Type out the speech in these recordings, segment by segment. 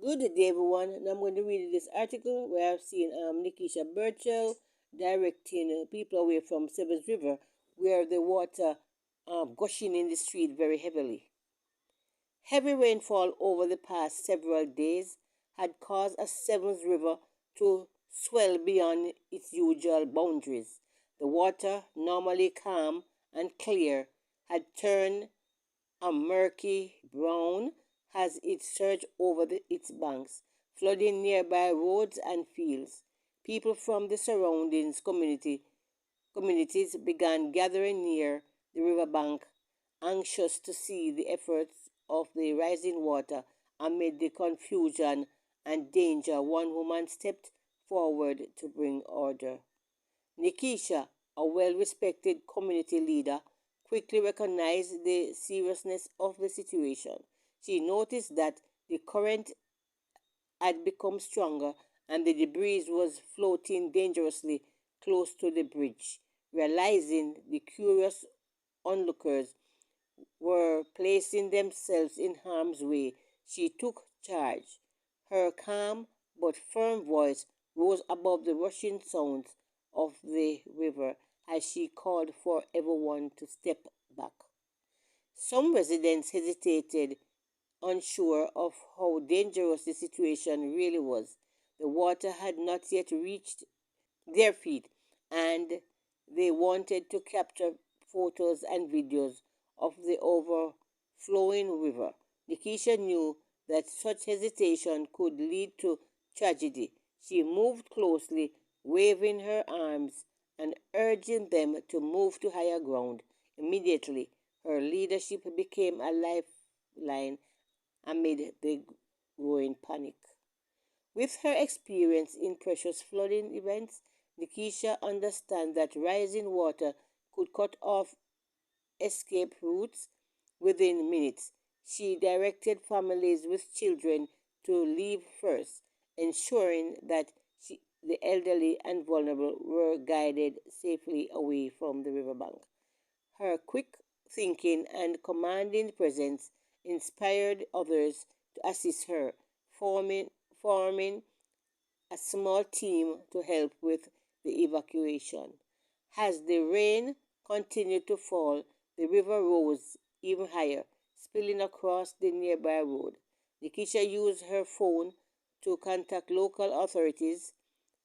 Good day, everyone. Now I'm going to read this article where I've seen Nekieshaburchell directing people away from Severs River, where the water gushing in the street very heavily. Heavy rainfall over the past several days had caused a Severs River to swell beyond its usual boundaries. The water, normally calm and clear, had turned a murky brown as it surged over its banks, flooding nearby roads and fields. People from the surrounding communities began gathering near the riverbank, anxious to see the efforts of the rising water. Amid the confusion and danger, one woman stepped forward to bring order. Nekiesha, a well respected community leader, quickly recognized the seriousness of the situation. She noticed that the current had become stronger and the debris was floating dangerously close to the bridge. Realizing the curious onlookers were placing themselves in harm's way, she took charge. Her calm but firm voice rose above the rushing sounds of the river as she called for everyone to step back. Some residents hesitated, unsure of how dangerous the situation really was. The water had not yet reached their feet, and they wanted to capture photos and videos of the overflowing river. Nekeisha knew that such hesitation could lead to tragedy. She moved closely, waving her arms and urging them to move to higher ground. Immediately, her leadership became a lifeline amid the growing panic. With her experience in precious flooding events, Nekeisha understands that rising water could cut off escape routes within minutes. She directed families with children to leave first, ensuring that the elderly and vulnerable were guided safely away from the riverbank. Her quick thinking and commanding presence inspired others to assist her, forming a small team to help with the evacuation. As the rain continued to fall, the river rose even higher, spilling across the nearby road. Nekeisha used her phone to contact local authorities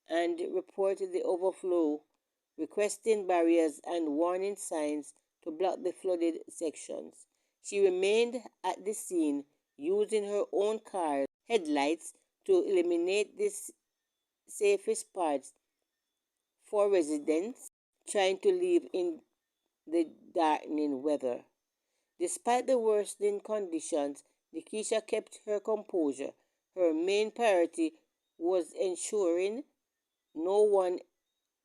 and report the overflow, requesting barriers and warning signs to block the flooded sections. She remained at the scene, using her own car's headlights to illuminate the safest parts for residents trying to live in the darkening weather. Despite the worsening conditions, Nekeisha kept her composure. Her main priority was ensuring no one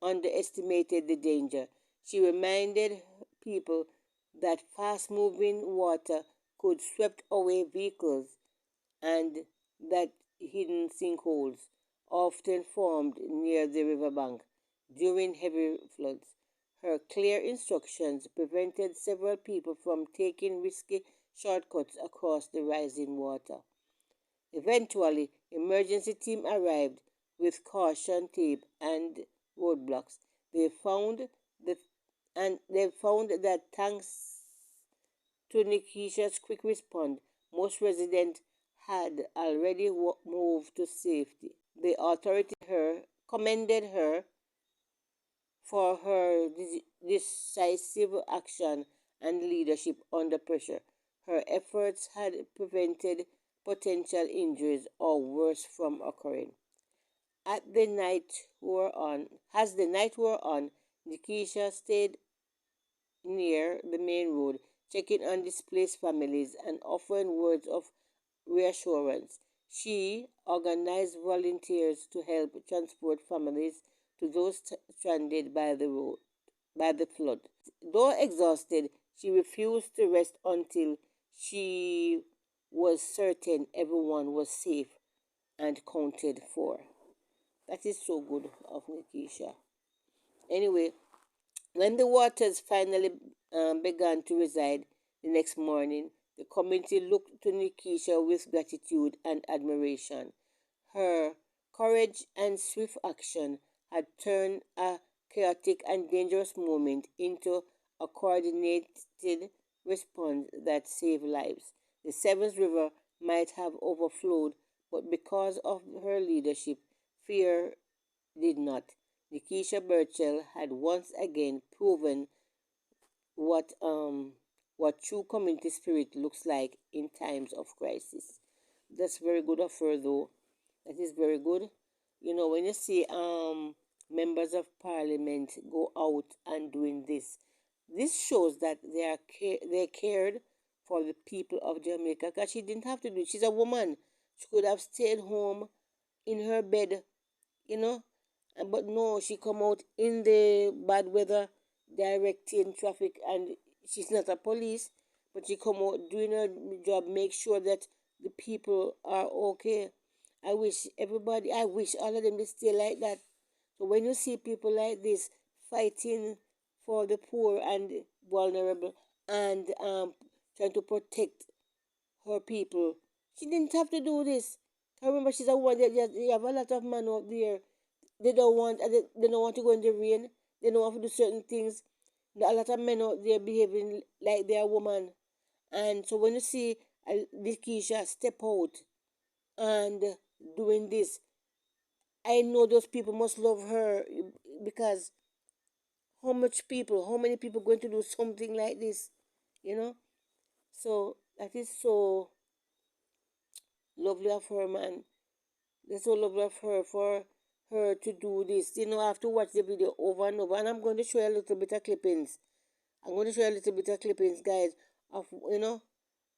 underestimated the danger. She reminded people that fast moving water could sweep away vehicles and that hidden sinkholes often formed near the riverbank during heavy floods. Her clear instructions prevented several people from taking risky shortcuts across the rising water. Eventually, emergency team arrived with caution tape and roadblocks. They found the they found that thanks to Nekeisha's quick response, most residents had already moved to safety. The authority commended her for her decisive action and leadership under pressure. Her efforts had prevented potential injuries or worse from occurring. At the night wore on, as the night wore on, Nekeisha stayed near the main road, checking on displaced families and offering words of reassurance. She organized volunteers to help transport families to those stranded by the flood. Though exhausted, she refused to rest until she was certain everyone was safe and counted for. That is so good of Nekeisha. Anyway, when the waters finally began to recede the next morning, The community looked to Nekeisha with gratitude and admiration. Her courage and swift action had turned a chaotic and dangerous moment into a coordinated response that saved lives. The Sevens River might have overflowed, but because of her leadership, fear did not. Nekeishaburchell had once again proven what what true community spirit looks like in times of crisis. That's very good of her though. That is very good. You know, when you see members of parliament go out and doing this, this shows that they cared for the people of Jamaica, because she didn't have to do it. She's a woman. She could have stayed home in her bed, you know. But no, she come out in the bad weather directing traffic, and she's not a police, but she come out doing her job, make sure that the people are okay. I wish all of them would stay like that. So when you see people like this fighting for the poor and vulnerable, and trying to protect her people, she didn't have to do this. I remember she's a woman. They have a lot of men out there. They don't want to go in the rain. They don't want to do certain things. There are a lot of men out there behaving like they're a woman. And so when you see Nekeisha step out and doing this, I know those people must love her, because how many people going to do something like this, you know? So that is so lovely of her, man. That's so lovely of her for her to do this. You know, I have to watch the video over and over, and I'm going to show you a little bit of clippings. Guys, of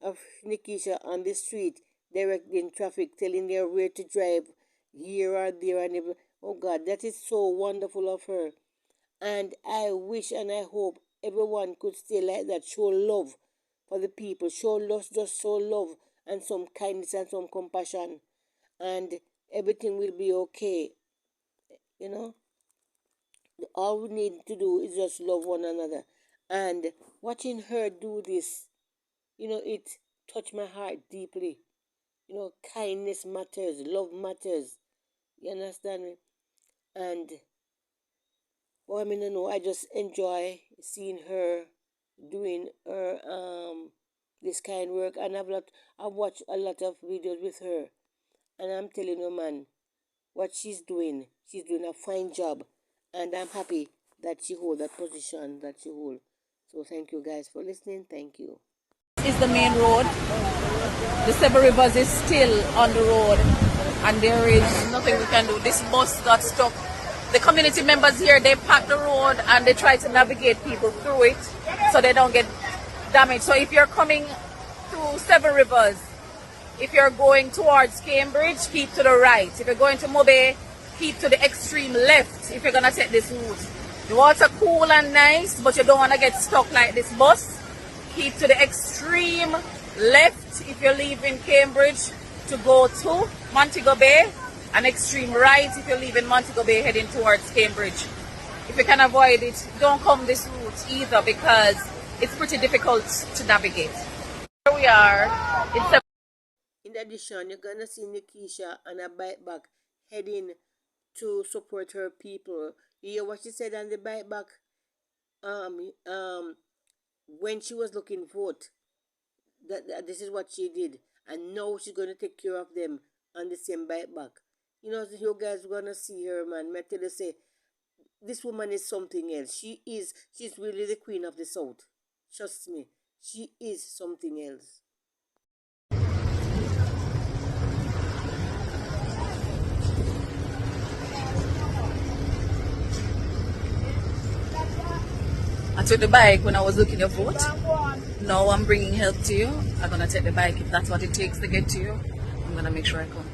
of Nekeisha on the street, directing traffic, telling her where to drive, here or there, and every. Oh God, that is so wonderful of her. And I wish and I hope everyone could stay like that. Show love for the people. Show love, just show love and some kindness and some compassion, and everything will be okay. You know, all we need to do is just love one another. And watching her do this, it touched my heart deeply. Kindness matters, love matters. You understand me? And I just enjoy seeing her doing her this kind of work, and I've watched a lot of videos with her, and I'm telling you, man, what she's doing a fine job, and I'm happy that she hold that position that she hold. So thank you guys for listening. Thank you. Is the main road. The Seven Rivers is still on the road, and there is nothing we can do. This bus got stuck. The community members here, they pack the road and they try to navigate people through it so they don't get damaged. So if you're coming through Seven Rivers, if you're going towards Cambridge, keep to the right. If you're going to Mobe, keep to the extreme left if you're going to take this route. The water cool and nice, but you don't want to get stuck like this bus. Keep to the extreme left if you're leaving Cambridge to go to Montego Bay, and extreme right if you're leaving Montego Bay heading towards Cambridge. If you can avoid it, don't come this route either, because it's pretty difficult to navigate. Here we are. In addition, you're gonna see Nekeisha on a bike back heading to support her people. You hear what she said on the bike back? When she was looking vote, that this is what she did, and now she's gonna take care of them on the same bike back. You guys gonna see her, man. I tell you, say, this woman is something else. She's really the queen of the South. Trust me, she is something else. I took the bike when I was looking at vote. Now I'm bringing help to you. I'm gonna take the bike if that's what it takes to get to you. I'm gonna make sure I come.